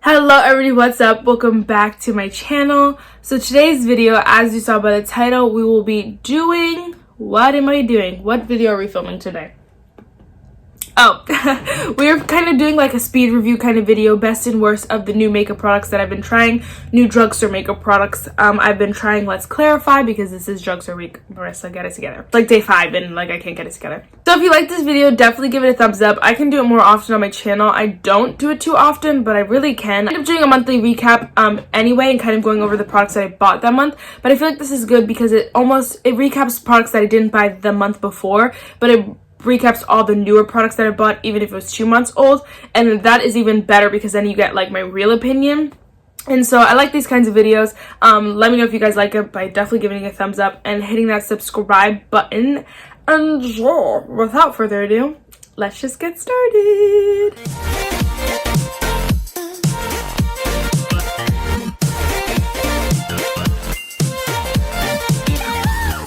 Hello everybody, what's up? Welcome back to my channel. So today's video, as you saw by the title, we will be doing... What am I doing? What video are we filming today? Oh, we're kind of doing like a speed review kind of video, best and worst of the new makeup products that I've been trying, new drugstore makeup products. I've been trying Let's Clarify because this is drugstore week. Marissa, get it together. It's like day 5 and like I can't get it together. So if you like this video, definitely give it a thumbs up. I can do it more often on my channel. I don't do it too often, but I really can. I'm doing a monthly recap anyway and kind of going over the products that I bought that month. But I feel like this is good because it recaps products that I didn't buy the month before, but it recaps all the newer products that I bought, even if it was 2 months old, and that is even better because then you get like my real opinion. And so I like these kinds of videos. Let me know if you guys like it by definitely giving it a thumbs up and hitting that subscribe button. And yeah, without further ado, let's just get started.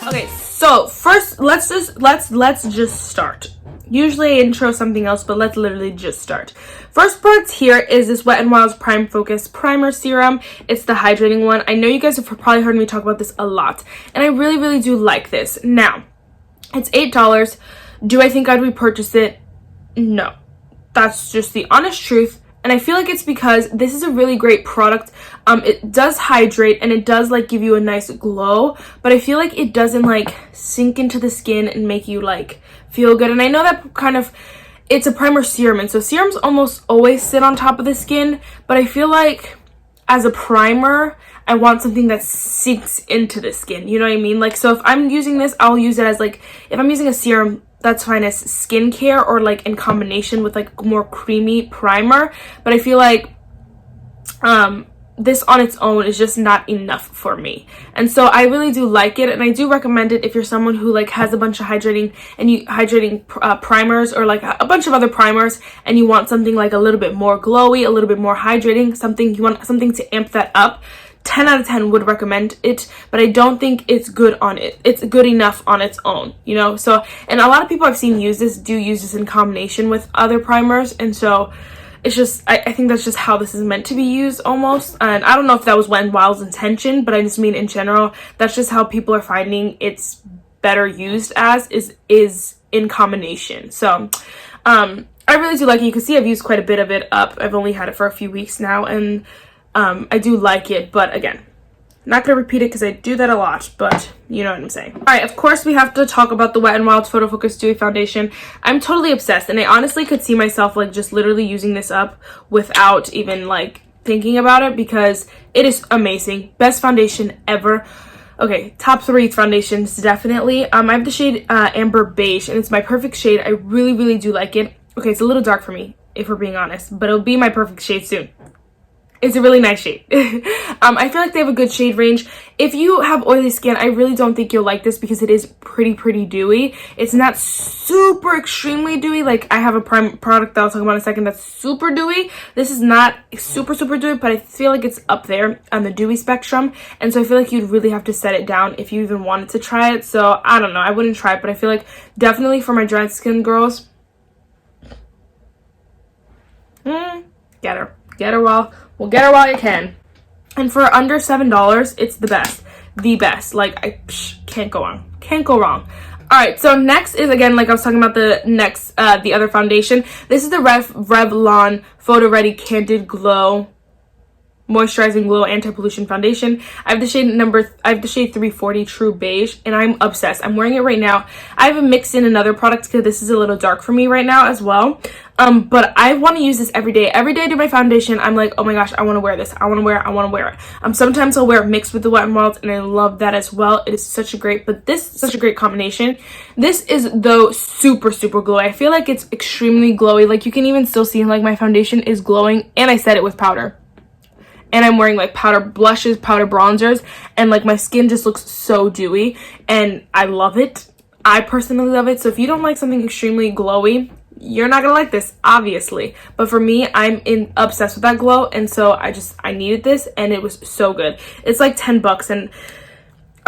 Okay, so first let's just start. Usually I intro something else, but let's literally just start. First product here is this Wet n Wild's Prime Focus Primer Serum. It's the hydrating one. I know you guys have probably heard me talk about this a lot, and I really do like this. Now, it's $8. Do I think I'd repurchase it? No. That's just the honest truth. And I feel like it's because this is a really great product. It does hydrate and it does like give you a nice glow, but I feel like it doesn't like sink into the skin and make you like feel good. And I know that kind of, it's a primer serum, and so serums almost always sit on top of the skin, but I feel like as a primer, I want something that sinks into the skin. You know what I mean? Like, so if I'm using this, I'll use it as like, if I'm using a serum, that's fine as skincare or like in combination with like more creamy primer. But I feel like this on its own is just not enough for me. And so I really do like it, and I do recommend it if you're someone who like has a bunch of hydrating primers or like a bunch of other primers, and you want something like a little bit more glowy, a little bit more hydrating, you want something to amp that up. 10 out of 10 would recommend it, but I don't think it's good on it. It's good enough on its own, you know? So, and a lot of people I've seen use this in combination with other primers, and so it's just, I think that's just how this is meant to be used almost. And I don't know if that was Wet n Wild's intention, but I just mean in general, that's just how people are finding it's better used as, is in combination. So, I really do like it. You can see I've used quite a bit of it up. I've only had it for a few weeks now, and I do like it, but again, not gonna repeat it because I do that a lot, but you know what I'm saying. All right, of course we have to talk about the Wet n Wild's Photo Focus Dewy Foundation. I'm totally obsessed, and I honestly could see myself like just literally using this up without even like thinking about it because it is amazing. Best foundation ever. Okay, top 3 foundations definitely. I have the shade Amber Beige, and it's my perfect shade. I really do like it. Okay, it's a little dark for me, if we're being honest, but it'll be my perfect shade soon. It's a really nice shade. I feel like they have a good shade range. If you have oily skin, I really don't think you'll like this because it is pretty dewy. It's not super extremely dewy. Like I have a product that I'll talk about in a second that's super dewy. This is not super dewy, but I feel like it's up there on the dewy spectrum. And so I feel like you'd really have to set it down if you even wanted to try it. So I don't know. I wouldn't try it, but I feel like definitely for my dry skin girls, get her while you can. And for under $7, it's the best. Like I can't go wrong. All right, so next is, again, like I was talking about the other foundation. This is the Revlon Photoready Candid Glow Moisturizing Glow Anti-Pollution Foundation. I have the shade 340 True Beige, and I'm obsessed. I'm wearing it right now. I haven't mixed in another product because this is a little dark for me right now as well. But I want to use this every day. Every day I do my foundation, I'm like, oh my gosh, I want to wear this. I want to wear it. Sometimes I'll wear it mixed with the Wet n Wild, and I love that as well. It is such a great combination. This is though super glowy. I feel like it's extremely glowy. Like you can even still see like my foundation is glowing, and I set it with powder. And I'm wearing like powder blushes, powder bronzers, and like my skin just looks so dewy, and I love it. I personally love it. So if you don't like something extremely glowy, you're not gonna like this, obviously. But for me, I'm obsessed with that glow, and so I needed this, and it was so good. It's like $10, and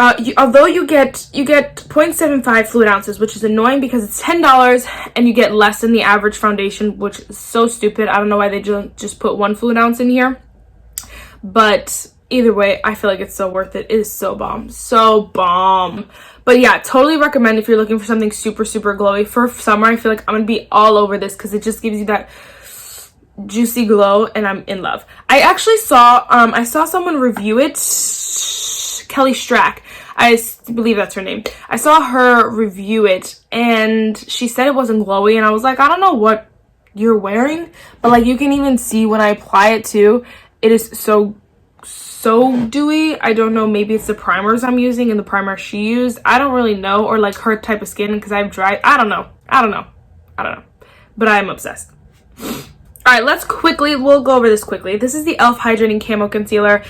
although you get 0.75 fluid ounces, which is annoying because it's $10 and you get less than the average foundation, which is so stupid. I don't know why they just put 1 fluid ounce in here, but either way, I feel like it's so worth it. It is so bomb, so bomb. But yeah, totally recommend if you're looking for something super, super glowy for summer. I feel like I'm gonna be all over this because it just gives you that juicy glow, and I'm in love. I actually saw I saw someone review it, Kelly Strack, I believe that's her name. I saw her review it and she said it wasn't glowy, and I was like, I don't know what you're wearing, but like you can even see when I apply it too, it is so dewy. I don't know, maybe it's the primers I'm using and the primer she used. I don't really know, or like her type of skin because I've tried. I don't know, but I am obsessed. All right, we'll go over this quickly. This is the e.l.f. Hydrating Camo Concealer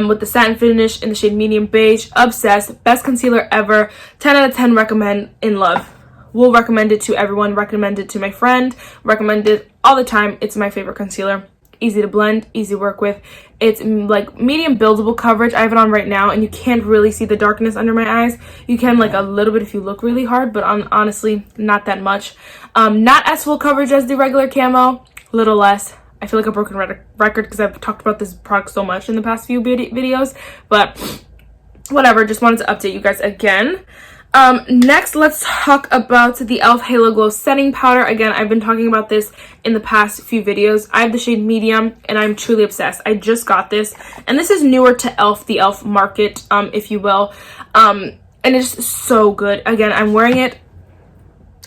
with the satin finish in the shade Medium Beige. Obsessed. Best concealer ever. 10 out of 10 recommend. In love. Will recommend it to everyone. Recommend it to my friend. Recommend it all the time. It's my favorite concealer. Easy to blend. Easy to work with. It's like medium buildable coverage. I have it on right now and you can't really see the darkness under my eyes. You can like a little bit if you look really hard, but honestly, not that much. Not as full coverage as the regular camo. Little less. I feel like a broken record because I've talked about this product so much in the past few videos, but whatever, just wanted to update you guys again. Next, let's talk about the e.l.f. Halo Glow Setting Powder. Again, I've been talking about this in the past few videos. I have the shade Medium and I'm truly obsessed. I just got this and this is newer to e.l.f., the e.l.f. market, if you will, and it's so good. Again, I'm wearing it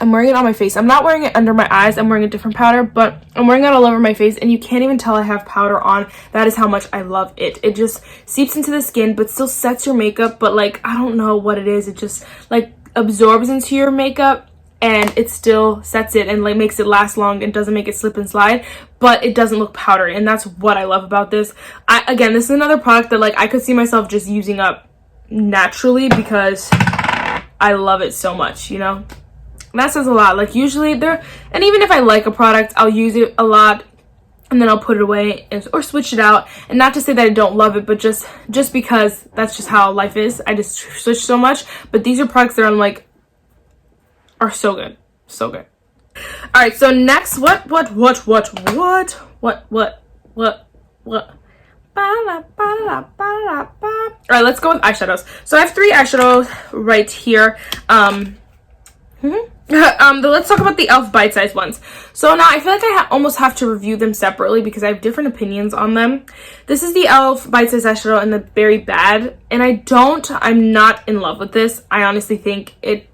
on my face. I'm not wearing it under my eyes. I'm wearing a different powder, but I'm wearing it all over my face and you can't even tell I have powder on. That is how much I love it. It just seeps into the skin but still sets your makeup, but like I don't know what it is. It just like absorbs into your makeup and it still sets it and like makes it last long and doesn't make it slip and slide, but it doesn't look powdery, and that's what I love about this. Again, this is another product that like I could see myself just using up naturally because I love it so much, you know? That says a lot. Like usually and even if I like a product, I'll use it a lot and then I'll put it away or switch it out. And not to say that I don't love it, but just because that's just how life is. I just switch so much. But these are products that I'm like are so good, so good. All right, so next, what? All right, let's go with eyeshadows. So I have 3 eyeshadows right here. Let's talk about the e.l.f. bite-sized ones. So now I feel like I almost have to review them separately because I have different opinions on them. This is the e.l.f. bite-sized eyeshadow in the Berry Bad, and I'm not in love with this. I honestly think it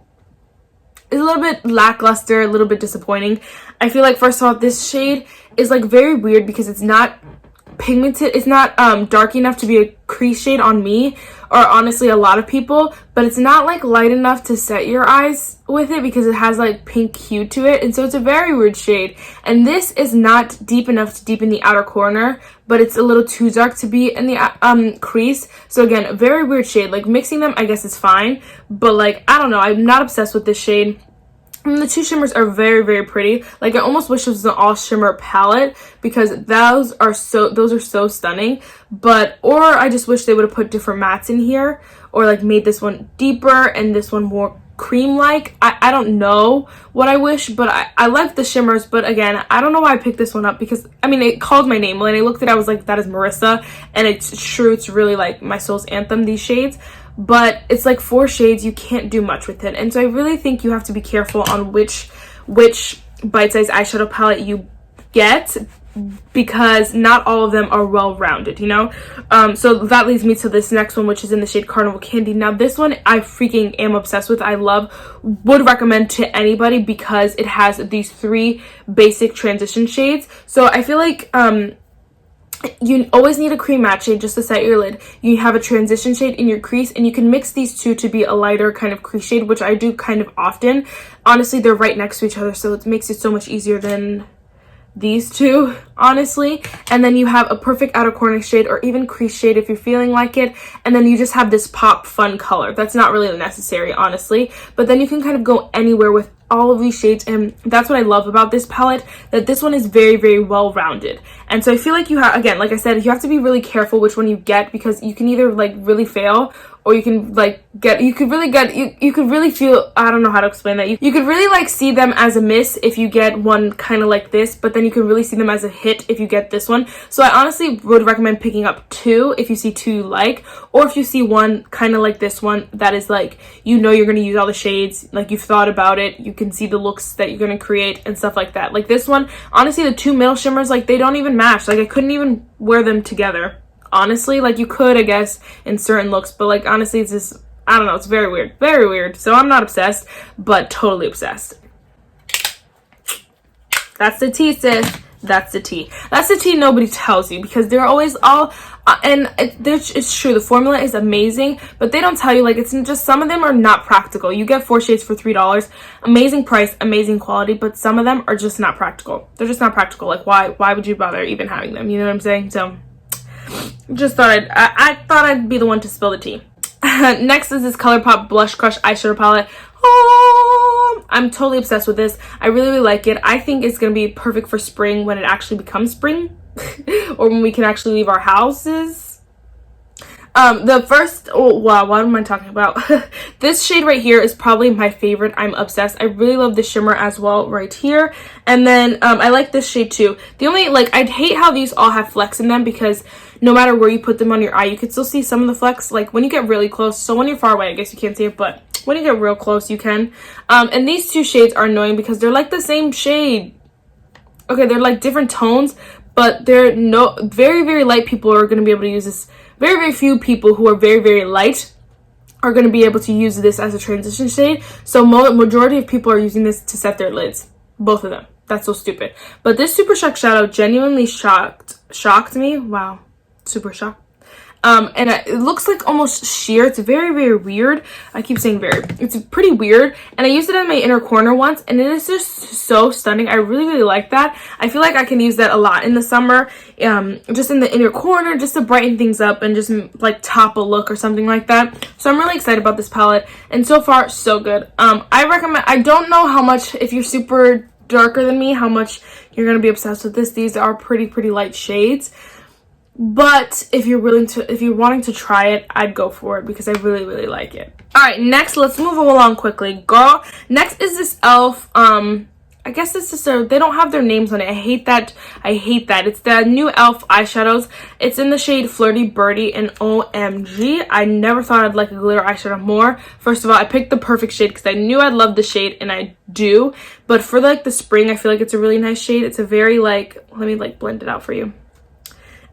is a little bit lackluster, a little bit disappointing. I feel like, first of all, this shade is like very weird because it's not pigmented. It's not dark enough to be a crease shade on me or honestly a lot of people, but it's not like light enough to set your eyes with it because it has like pink hue to it, and so it's a very weird shade. And this is not deep enough to deepen the outer corner, but it's a little too dark to be in the crease. So again, a very weird shade. Like mixing them I guess is fine, but like I don't know, I'm not obsessed with this shade. And the 2 shimmers are very, very pretty. Like I almost wish it was an all shimmer palette because those are so stunning. Or I just wish they would have put different mattes in here, or like made this one deeper and this one more cream like. I don't know what I wish, but I like the shimmers. But again, I don't know why I picked this one up because I mean it called my name. When I looked at it, I was like, that is Marissa, and it's true, it's really like my soul's anthem, these shades. But it's like 4 shades, you can't do much with it, and so I really think you have to be careful on which bite-sized eyeshadow palette you get because not all of them are well-rounded, you know. So that leads me to this next one, which is in the shade Carnival Candy. Now this one I freaking am obsessed with. I would recommend to anybody because it has these 3 basic transition shades. So I feel like you always need a cream matte shade just to set your lid. You have a transition shade in your crease, and you can mix these 2 to be a lighter kind of crease shade, which I do kind of often. Honestly, they're right next to each other, so it makes it so much easier than these 2, honestly. And then you have a perfect outer corner shade or even crease shade if you're feeling like it, and then you just have this pop fun color that's not really necessary, honestly, but then you can kind of go anywhere with all of these shades. And that's what I love about this palette, that this one is very, very well rounded. And so I feel like you have, again, like I said, you have to be really careful which one you get, because you can either like really fail, or you can like you could really feel, I don't know how to explain that. You could really like see them as a miss if you get one kind of like this, but then you can really see them as a hit if you get this one. So I honestly would recommend picking up two if you see two you like, or if you see one kind of like this one that is like, you know, you're going to use all the shades, like you've thought about it, you can see the looks that you're going to create and stuff like that. Like this one, honestly, the two middle shimmers, like they don't even match. Like I couldn't even wear them together. Honestly, like you could, I guess, in certain looks, but like honestly, it's just, I don't know, it's very weird, very weird. So I'm not obsessed, but totally obsessed. That's the tea, sis. That's the tea. That's the tea nobody tells you, because they're always all, it's true, the formula is amazing, but they don't tell you, like, it's just, some of them are not practical. You get 4 shades for $3, amazing price, amazing quality, but some of them are just not practical. They're just not practical. Like, why would you bother even having them? You know what I'm saying? So just thought I thought I'd be the one to spill the tea. Next is this Colourpop Blush Crush eyeshadow palette. Oh, I'm totally obsessed with this. I really, really like it. I think it's gonna be perfect for spring, when it actually becomes spring or when we can actually leave our houses. Wow, what am I talking about? This shade right here is probably my favorite. I'm obsessed. I really love the shimmer as well right here. And then I like this shade too. The only, like, I'd hate how these all have flecks in them, because no matter where you put them on your eye, you could still see some of the flecks, like when you get really close. So when you're far away, I guess you can't see it, but when you get real close, you can. And these two shades are annoying because they're like the same shade. Okay, they're like different tones, but they're very, very light people are going to be able to use this. Very, very few people who are very, very light are going to be able to use this as a transition shade. So majority of people are using this to set their lids. Both of them. That's so stupid. But this Super Shock shadow genuinely shocked me. Wow. Super shocked. And it looks like almost sheer. It's very, very weird. I keep saying very. It's pretty weird. And I used it in my inner corner once, and it is just so stunning. I really, really like that. I feel like I can use that a lot in the summer, just in the inner corner, just to brighten things up and just like top a look or something like that. So I'm really excited about this palette, and so far so good. I recommend. I don't know how much, if you're super darker than me, how much you're gonna be obsessed with this. These are pretty light shades. But if you're wanting to try it, I'd go for it, because I really, really like it. All right, next, let's move along quickly, girl. Next is this e.l.f. I guess it's just they don't have their names on it. I hate that. It's the new e.l.f. eyeshadows. It's in the shade Flirty, Birdy, and OMG. I never thought I'd like a glitter eyeshadow more. First of all, I picked the perfect shade because I knew I'd love the shade, and I do. But for like the spring, I feel like it's a really nice shade. It's a very like, let me like blend it out for you.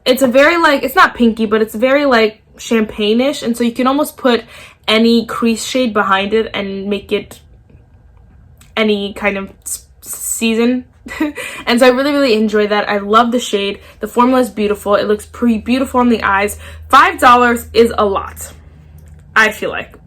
It's a very like, it's not pinky, but it's very like champagne-ish, and so you can almost put any crease shade behind it and make it any kind of season. And so I really, really enjoy that. I love the shade. The formula is beautiful. It looks pretty beautiful on the eyes. $5 is a lot, I feel like.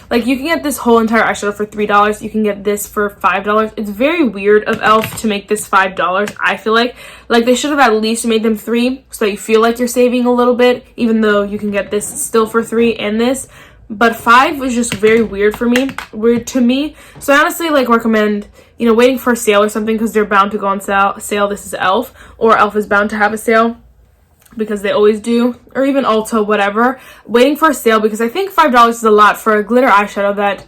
Like you can get this whole entire eyeshadow for $3. You can get this for $5. It's very weird of e.l.f. to make this $5. I feel like they should have at least made them $3, so that you feel like you're saving a little bit, even though you can get this still for $3 and this. But $5 was just very weird to me. So I honestly like recommend, you know, waiting for a sale or something, because they're bound to go on sale. This is e.l.f. or e.l.f. is bound to have a sale, because they always do, or even Ulta, whatever. Waiting for a sale, because I think $5 is a lot for a glitter eyeshadow that,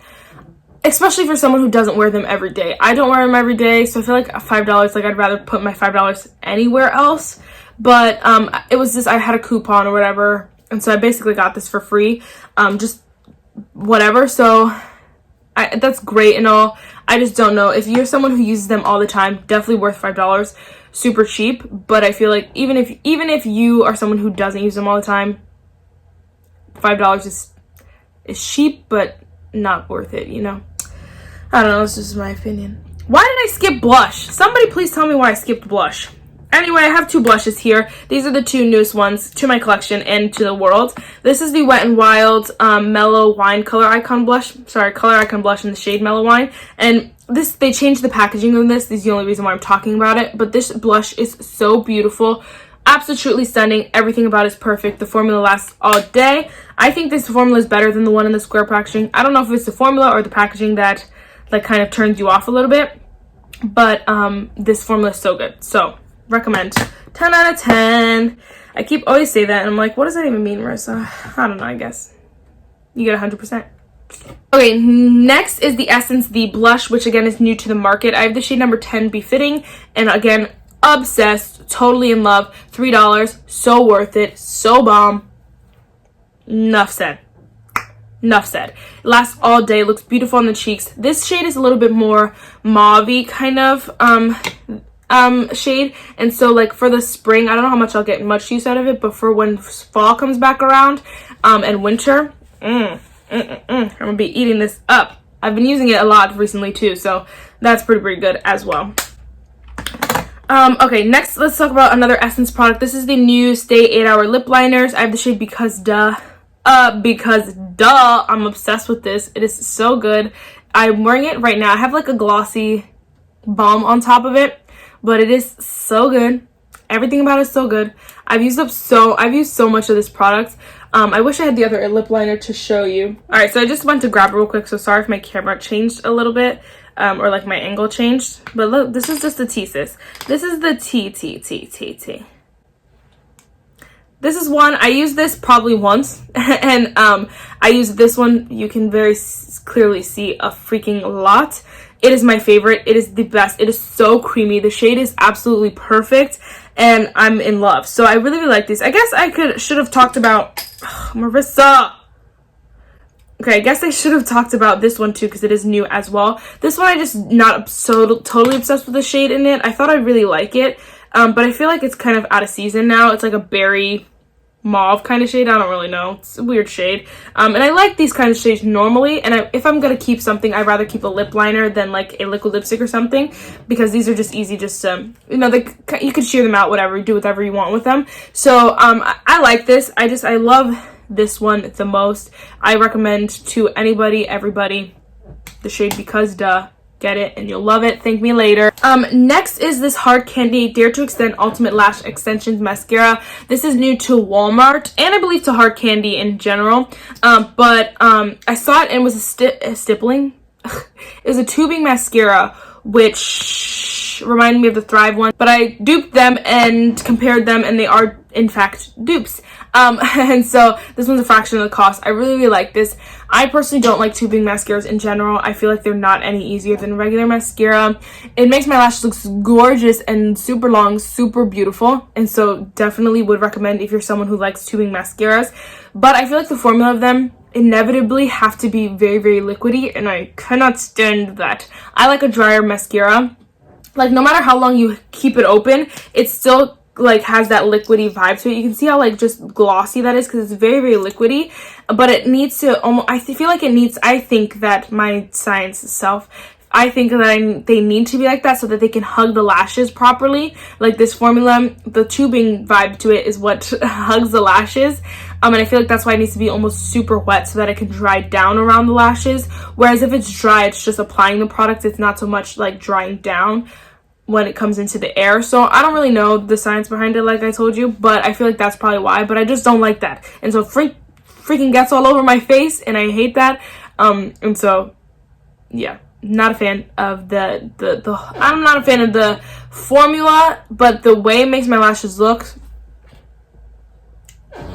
especially for someone who doesn't wear them every day. I don't wear them every day, so I feel like $5, like I'd rather put my $5 anywhere else. But it was this, I had a coupon or whatever, and so I basically got this for free, just whatever. So that's great and all. I just don't know, if you're someone who uses them all the time, definitely worth $5. Super cheap. But I feel like even if you are someone who doesn't use them all the time, $5 is cheap, but not worth it, you know. I don't know, this is my opinion. Why did I skip blush? Somebody please tell me why I skipped blush. Anyway, I have two blushes here. These are the two newest ones to my collection and to the world. This is the Wet n Wild Mellow Wine Color Icon Blush. Sorry, Color Icon Blush in the shade Mellow Wine. And this, they changed the packaging of this. This is the only reason why I'm talking about it. But this blush is so beautiful. Absolutely stunning. Everything about it is perfect. The formula lasts all day. I think this formula is better than the one in the square packaging. I don't know if it's the formula or the packaging that like kind of turns you off a little bit. But this formula is so good. So Recommend. 10 out of 10. I keep always say that and I'm like, what does that even mean, Marissa? I don't know, I guess. You get 100%. Okay, next is the Essence The Blush, which again is new to the market. I have the shade number 10 Befitting, and again, obsessed, totally in love. $3, so worth it, so bomb. Enough said. Enough said. It lasts all day, looks beautiful on the cheeks. This shade is a little bit more mauve-y kind of shade, and so like for the spring, I don't know how much I'll get much use out of it, but for when fall comes back around and winter, I'm gonna be eating this up. I've been using it a lot recently too, so that's pretty good as well. Okay, next let's talk about another Essence product. This is the new Stay 8-Hour Lip Liners. I have the shade Because Duh. I'm obsessed with this. It is so good. I'm wearing it right now. I have like a glossy balm on top of it, but it is so good. Everything about it is so good. I've used so much of this product. I wish I had the other lip liner to show you. All right, so I just went to grab it real quick, so sorry if my camera changed a little bit, or like my angle changed. But look, this is just the T, sis. This is the T. This is one, I used this probably once, and I used this one, you can very clearly see a freaking lot. It is my favorite. It is the best. It is so creamy. The shade is absolutely perfect, and I'm in love. So I really like this. I guess I should have talked about Marissa. Okay, I guess I should have talked about this one too, because it is new as well. This one I just not so totally obsessed with the shade in it. I thought I'd really like it, but I feel like it's kind of out of season now. It's like a berry mauve kind of shade. I don't really know, it's a weird shade, and I like these kind of shades normally, and if I'm gonna keep something, I'd rather keep a lip liner than like a liquid lipstick or something, because these are just easy, just you know, you could sheer them out, whatever, do whatever you want with them. So I like this. I love this one the most. I recommend to anybody, everybody, the shade Because Duh. Get it and you'll love it. Thank me later. Next is this Hard Candy Dare to Extend Ultimate Lash Extensions Mascara. This is new to Walmart, and I believe to Hard Candy in general. But I saw it and it was a stippling. It was a tubing mascara, which reminded me of the Thrive one. But I duped them and compared them, and they are in fact dupes. And so this one's a fraction of the cost. I really like this. I personally don't like tubing mascaras in general. I feel like they're not any easier than regular mascara. It makes my lashes look gorgeous and super long, super beautiful, and so definitely would recommend if you're someone who likes tubing mascaras. But I feel like the formula of them inevitably have to be very liquidy, and I cannot stand that. I like a drier mascara. Like no matter how long you keep it open, it's still like has that liquidy vibe to it. You can see how like just glossy that is, because it's very liquidy, but it needs to almost, I think that my science self, I think that they need to be like that so that they can hug the lashes properly. Like this formula, the tubing vibe to it is what hugs the lashes, and I feel like that's why it needs to be almost super wet so that it can dry down around the lashes, whereas if it's dry, it's just applying the product. It's not so much like drying down when it comes into the air. So I don't really know the science behind it, like I told you, but I feel like that's probably why. But I just don't like that, and so freaking gets all over my face, and I hate that. And so yeah, not a fan of the I'm not a fan of the formula, but the way it makes my lashes look,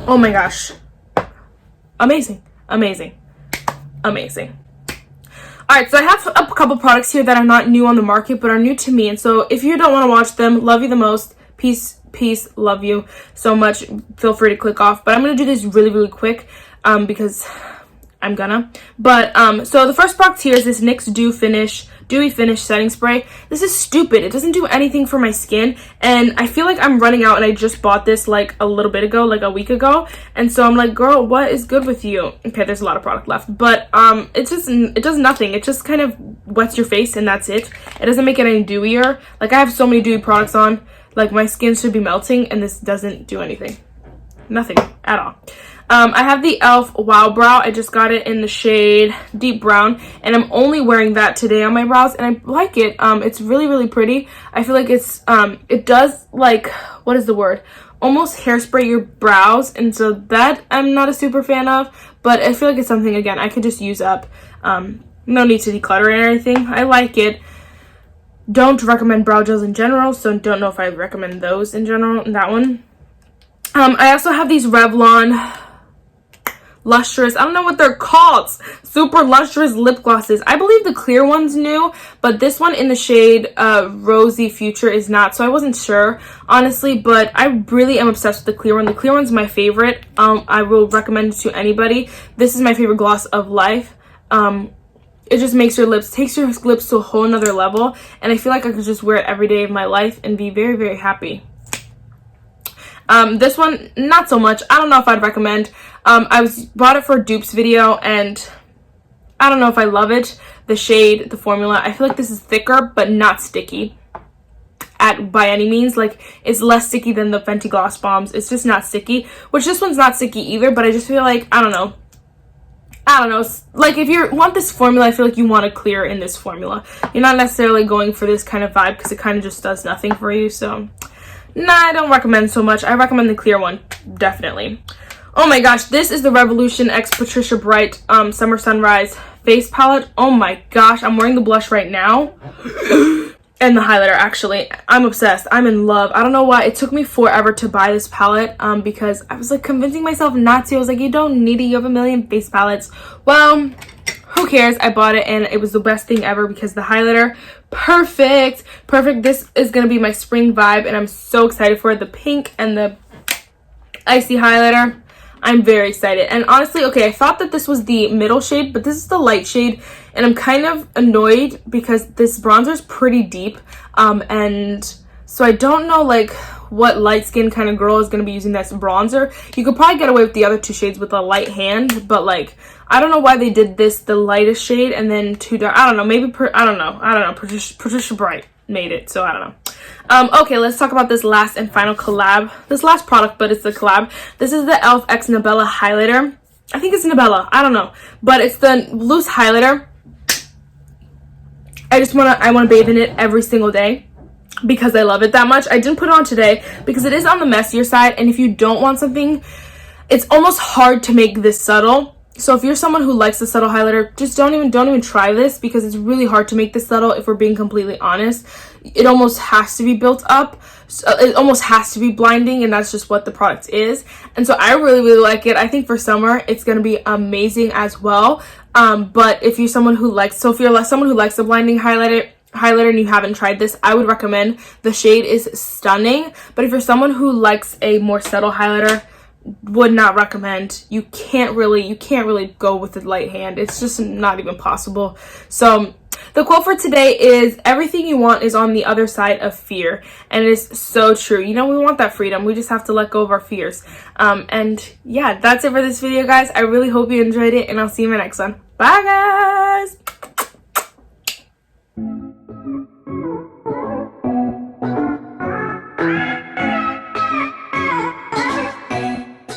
oh my gosh, amazing. Alright, so I have a couple products here that are not new on the market, but are new to me. And so if you don't want to watch them, love you the most. Peace, love you so much. Feel free to click off. But I'm going to do this really quick because I'm gonna. But so the first product here is this NYX Dewy Finish Setting Spray. This is stupid. It doesn't do anything for my skin, and I feel like I'm running out, and I just bought this like a little bit ago, like a week ago, and so I'm like, girl, what is good with you? Okay, there's a lot of product left, but it does nothing. It just kind of wets your face, and that's it. It doesn't make it any dewier. Like I have so many dewy products on, like my skin should be melting, and this doesn't do anything. Nothing at all. I have the e.l.f. Wow Brow. I just got it in the shade Deep Brown, and I'm only wearing that today on my brows, and I like it. It's really pretty. I feel like it's it does, like, what is the word, almost hairspray your brows, and so that I'm not a super fan of, but I feel like it's something, again, I could just use up. No need to declutter it or anything. I like it. Don't recommend brow gels in general, so don't know if I recommend those in general, that one. I also have these Revlon lustrous, I don't know what they're called, super lustrous lip glosses. I believe the clear one's new, but this one in the shade Rosy Future is not, so I wasn't sure honestly, but I really am obsessed with the clear one. The clear one's my favorite. I will recommend it to anybody. This is my favorite gloss of life. It just makes your lips, takes your lips to a whole nother level, and I feel like I could just wear it every day of my life and be very, very happy. This one, not so much. I don't know if I'd recommend. I bought it for a dupes video, and I don't know if I love it. The shade, the formula, I feel like this is thicker, but not sticky by any means. Like, it's less sticky than the Fenty Gloss Bombs. It's just not sticky, which this one's not sticky either, but I just feel like, I don't know, like if you want this formula, I feel like you want to clear in this formula. You're not necessarily going for this kind of vibe because it kind of just does nothing for you. So nah, I don't recommend so much. I recommend the clear one, definitely. Oh my gosh, this is the Revolution X Patricia Bright Summer Sunrise face palette. Oh my gosh, I'm wearing the blush right now. And the highlighter, actually. I'm obsessed. I'm in love. I don't know why. It took me forever to buy this palette because I was like convincing myself not to. I was like, you don't need it. You have a million face palettes. Well, who cares? I bought it and it was the best thing ever because the highlighter, perfect. Perfect. This is going to be my spring vibe and I'm so excited for it. The pink and the icy highlighter. I'm very excited. And honestly, okay, I thought that this was the middle shade, but this is the light shade. And I'm kind of annoyed because this bronzer is pretty deep. And so I don't know like what light skin kind of girl is going to be using this bronzer. You could probably get away with the other two shades with a light hand, but like, I don't know why they did this, the lightest shade, and then too dark. I don't know, maybe, I don't know. Patricia Bright made it, so I don't know. Okay, let's talk about this last and final collab. This last product, but it's a collab. This is the e.l.f. X Nabella highlighter. I think it's Nabella, I don't know, but it's the loose highlighter. I want to bathe in it every single day because I love it that much. I didn't put it on today because it is on the messier side, and if you don't want something, it's almost hard to make this subtle. So if you're someone who likes the subtle highlighter, just don't even try this because it's really hard to make this subtle. If we're being completely honest, it almost has to be built up. So it almost has to be blinding, and that's just what the product is. And so I really, really like it. I think for summer, it's going to be amazing as well. But if you're someone who likes, someone who likes the blinding highlighter and you haven't tried this, I would recommend. The shade is stunning. But if you're someone who likes a more subtle highlighter, would not recommend. You can't really go with the light hand. It's just not even possible. So the quote for today is, everything you want is on the other side of fear. And it is so true. You know, we want that freedom. We just have to let go of our fears. And yeah, that's it for this video, guys. I really hope you enjoyed it, and I'll see you in my next one. Bye, guys.